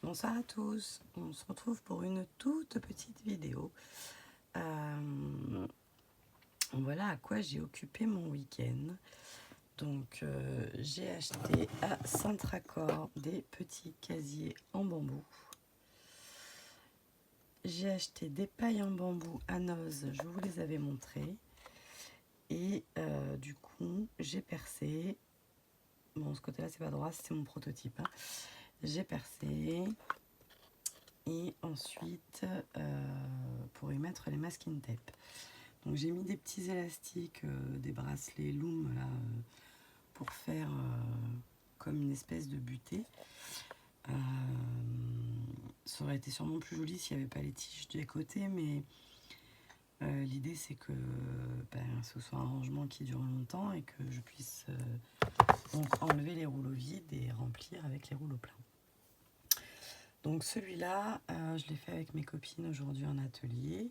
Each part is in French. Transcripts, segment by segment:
Bonsoir à tous, on se retrouve pour une toute petite vidéo. Voilà à quoi j'ai occupé mon week-end. Donc j'ai acheté à Centracor des petits casiers en bambou. J'ai acheté des pailles en bambou à Noz, je vous les avais montrées. Et du coup j'ai percé. Bon, ce côté-là c'est pas droit, c'est mon prototype. Hein. J'ai percé. Et ensuite, pour y mettre les masking tape. Donc j'ai mis des petits élastiques, des bracelets Loom là, pour faire comme une espèce de butée. Ça aurait été sûrement plus joli s'il n'y avait pas les tiges des côtés, mais l'idée c'est que ce soit un rangement qui dure longtemps et que je puisse donc enlever les rouleaux vides et remplir avec les rouleaux pleins. Donc celui-là, je l'ai fait avec mes copines aujourd'hui en atelier.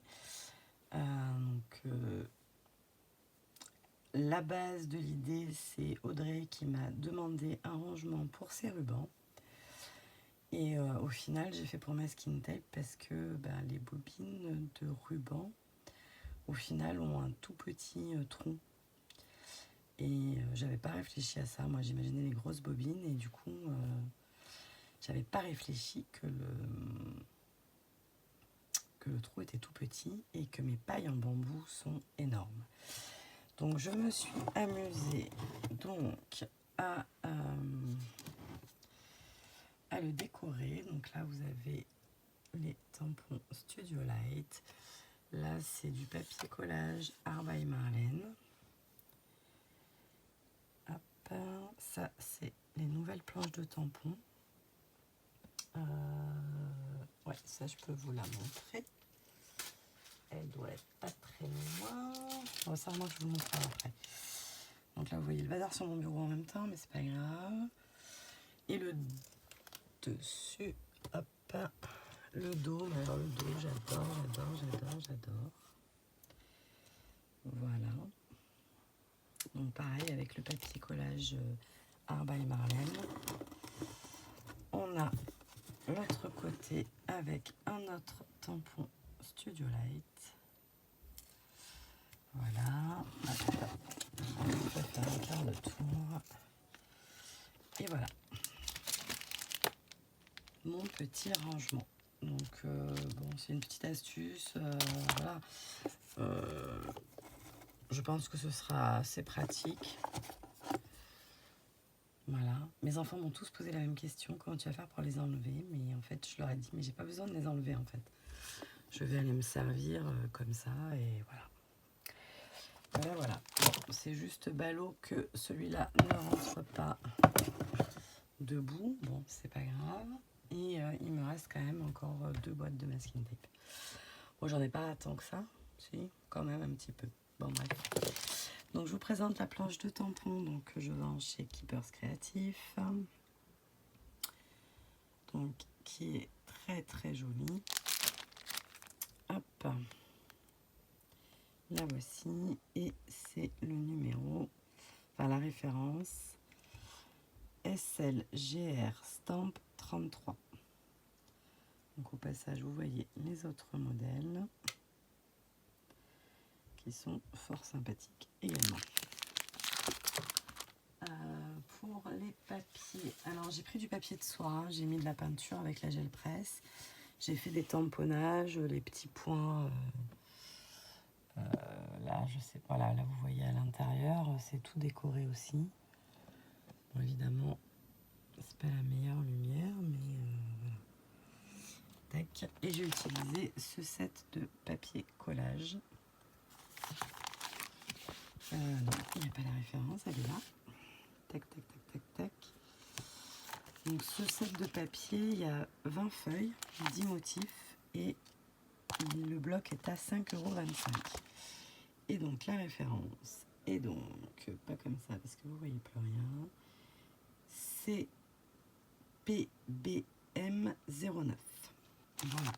La base de l'idée, c'est Audrey qui m'a demandé un rangement pour ses rubans. Et au final, j'ai fait pour masking tape parce que les bobines de ruban, au final, ont un tout petit tronc. Et j'avais pas réfléchi à ça. Moi, j'imaginais les grosses bobines et du coup, j'avais pas réfléchi que le trou était tout petit et que mes pailles en bambou sont énormes. Donc je me suis amusée à le décorer. Donc là vous avez les tampons Studio Light. Là c'est du papier collage Art by Marlène. Hop, ça c'est les nouvelles planches de tampons. Ouais, ça je peux vous la montrer. Elle doit être pas très loin. Bon, ça vraiment je vous le montrerai après. Donc là vous voyez le bazar sur mon bureau en même temps, mais c'est pas grave. Et le dessus, hop, le dos, alors le dos, j'adore. Voilà. Donc pareil avec le papier collage Art by Marlène. On a l'autre côté avec un autre tampon Studio Light. Voilà. On va faire un quart de tour. Et voilà. Mon petit rangement. Donc bon, c'est une petite astuce. Voilà. Je pense que ce sera assez pratique. Voilà. Mes enfants m'ont tous posé la même question. Comment tu vas faire pour les enlever? Mais en fait, je leur ai dit, mais j'ai pas besoin de les enlever en fait. Je vais aller me servir comme ça et voilà. Voilà. Bon, c'est juste ballot que celui-là ne rentre pas debout. Bon, c'est pas grave. Et il me reste quand même encore 2 boîtes de masking tape. Bon, j'en ai pas tant que ça. Si, quand même un petit peu. Bon, bref. Donc, je vous présente la planche de tampons donc, que je vends chez Keepers Créatifs. Donc, qui est très très jolie. Hop. La voici. Et c'est le numéro, enfin la référence SLGR Stamp 33. Donc, au passage, vous voyez les autres modèles qui sont fort sympathiques également. Pour les papiers, alors j'ai pris du papier de soie, hein, j'ai mis de la peinture avec la gel presse, j'ai fait des tamponnages, les petits points, là je sais pas, là vous voyez à l'intérieur, c'est tout décoré aussi. Bon, évidemment, c'est pas la meilleure lumière, mais voilà. Tac. Et j'ai utilisé ce set de papier collage. Non, il n'y a pas la référence, elle est là. Tac. Donc ce set de papier, il y a 20 feuilles, 10 motifs et le bloc est à 5,25 €. Et donc la référence est donc, pas comme ça parce que vous ne voyez plus rien, c'est PBM09. Voilà.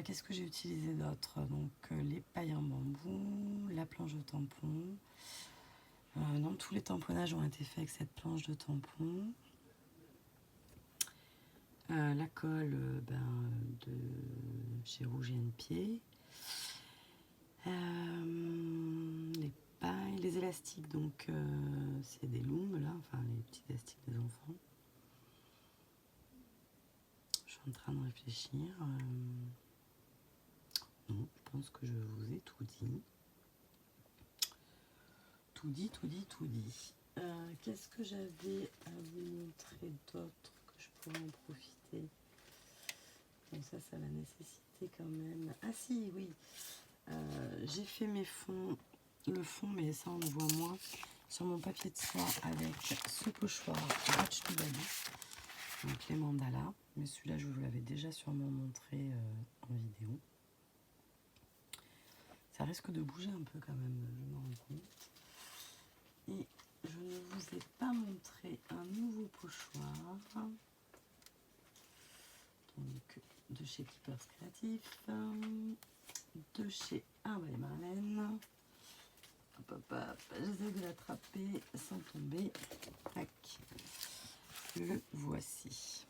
Qu'est-ce que j'ai utilisé d'autre? Donc les pailles en bambou, la planche de tampon. Non, tous les tamponnages ont été faits avec cette planche de tampon. La colle de chez Rouge et Pied. Les pailles, les élastiques, donc c'est des looms là, enfin les petits élastiques des enfants. Je suis en train de réfléchir. Non, je pense que je vous ai tout dit. Tout dit. Qu'est-ce que j'avais à vous montrer d'autre que je pourrais en profiter? Bon, ça va nécessiter quand même. Ah si, oui. J'ai fait mes fonds, le fond, mais ça on le voit moins, sur mon papier de soie avec ce pochoir Batch to Bali, donc les mandalas. Mais celui-là, je vous l'avais déjà sûrement montré en vidéo. Ça risque de bouger un peu quand même, je me rends compte. Et je ne vous ai pas montré un nouveau pochoir. Donc, de chez Keepers Créatif, de chez Arbre et Marlène. Hop, j'essaie de l'attraper sans tomber. Tac. Le voici.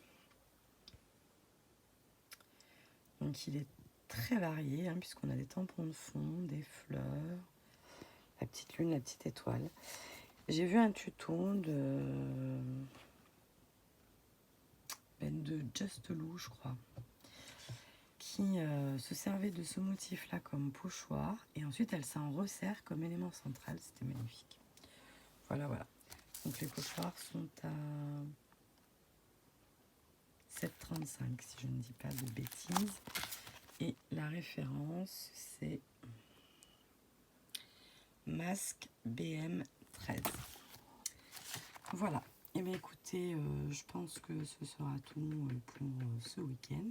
Donc, il est très varié, hein, puisqu'on a des tampons de fond, des fleurs, la petite lune, la petite étoile. J'ai vu un tuto de Just Lou, je crois, qui se servait de ce motif-là comme pochoir, et ensuite elle s'en resserre comme élément central. C'était magnifique. Voilà. Donc les pochoirs sont à 7,35 si je ne dis pas de bêtises. Et la référence, c'est Masque BM13. Voilà. Et bien écoutez, je pense que ce sera tout pour ce week-end.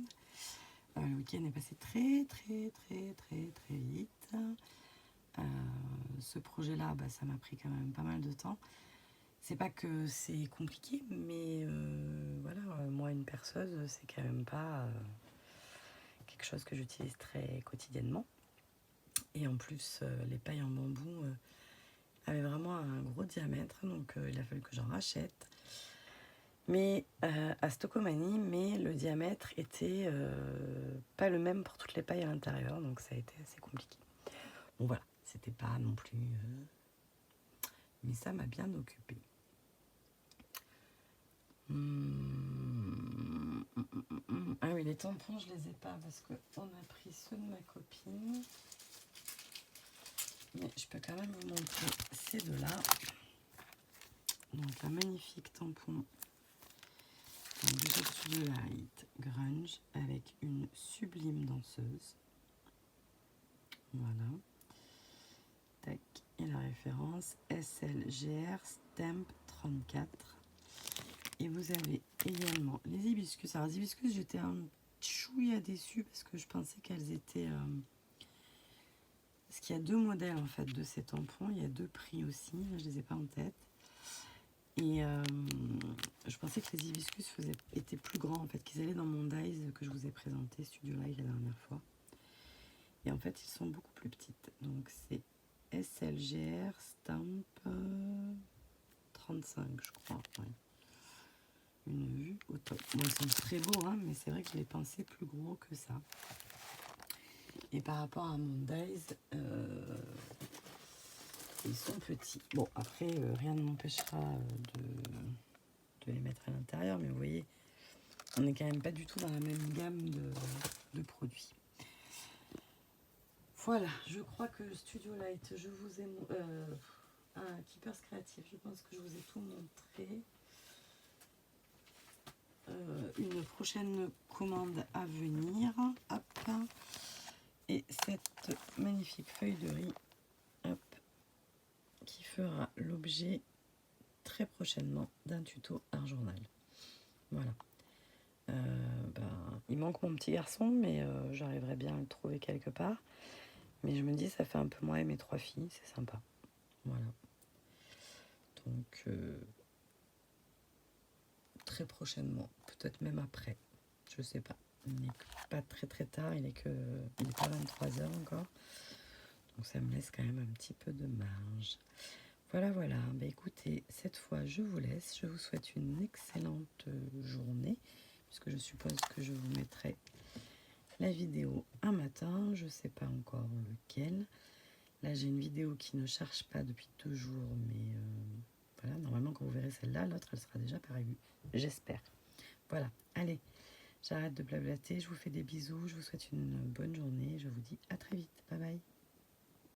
Le week-end est passé très vite. Ce projet-là, ça m'a pris quand même pas mal de temps. C'est pas que c'est compliqué, mais voilà, moi une perceuse, c'est quand même pas quelque chose que j'utilise très quotidiennement. Et en plus, les pailles en bambou avaient vraiment un gros diamètre, donc il a fallu que j'en rachète. Mais à Stocomanie, mais le diamètre était pas le même pour toutes les pailles à l'intérieur, donc ça a été assez compliqué. Bon voilà, c'était pas non plus... mais ça m'a bien occupée. Ah oui, les tampons, je les ai pas parce qu'on a pris ceux de ma copine. Mais je peux quand même vous montrer ces deux-là. Donc un magnifique tampon de Studio Light Grunge avec une sublime danseuse. Voilà. Tac. Et la référence SLGR Stamp 34. Et vous avez également les hibiscus. Alors les hibiscus, j'étais un chouïa déçue parce que je pensais qu'elles étaient... Parce qu'il y a deux modèles en fait de ces tampons. Il y a deux prix aussi. Là, je les ai pas en tête. Et je pensais que les hibiscus étaient plus grands en fait, qu'ils allaient dans mon dies que je vous ai présenté, Studio Light, la dernière fois. Et en fait, ils sont beaucoup plus petites. Donc c'est SLGR Stamp 35, je crois. Ouais. Une vue au top. Bon, ils sont très beaux, hein, mais c'est vrai que je les pensais plus gros que ça. Et par rapport à mon dies, ils sont petits. Bon, après, rien ne m'empêchera de les mettre à l'intérieur, mais vous voyez, on n'est quand même pas du tout dans la même gamme de produits. Voilà, je crois que Studio Light, je vous ai... Keepers Créatif, je pense que je vous ai tout montré. Une prochaine commande à venir. Hop. Et cette magnifique feuille de riz, hop, qui fera l'objet très prochainement d'un tuto art journal. Voilà. Il manque mon petit garçon, mais j'arriverai bien à le trouver quelque part. Mais je me dis, ça fait un peu moi et mes 3 filles, c'est sympa. Voilà. Donc, très prochainement, peut-être même après, je sais pas. Il n'est pas très tard, il est pas 23h encore. Donc ça me laisse quand même un petit peu de marge. Voilà. Bah, écoutez, cette fois, je vous laisse. Je vous souhaite une excellente journée, puisque je suppose que je vous mettrai la vidéo un matin. Je ne sais pas encore lequel. Là, j'ai une vidéo qui ne charge pas depuis 2 jours, mais voilà, normalement, quand vous verrez celle-là, l'autre, elle sera déjà parue. J'espère. Voilà, allez, j'arrête de blablater. Je vous fais des bisous. Je vous souhaite une bonne journée. Je vous dis à très vite. Bye bye.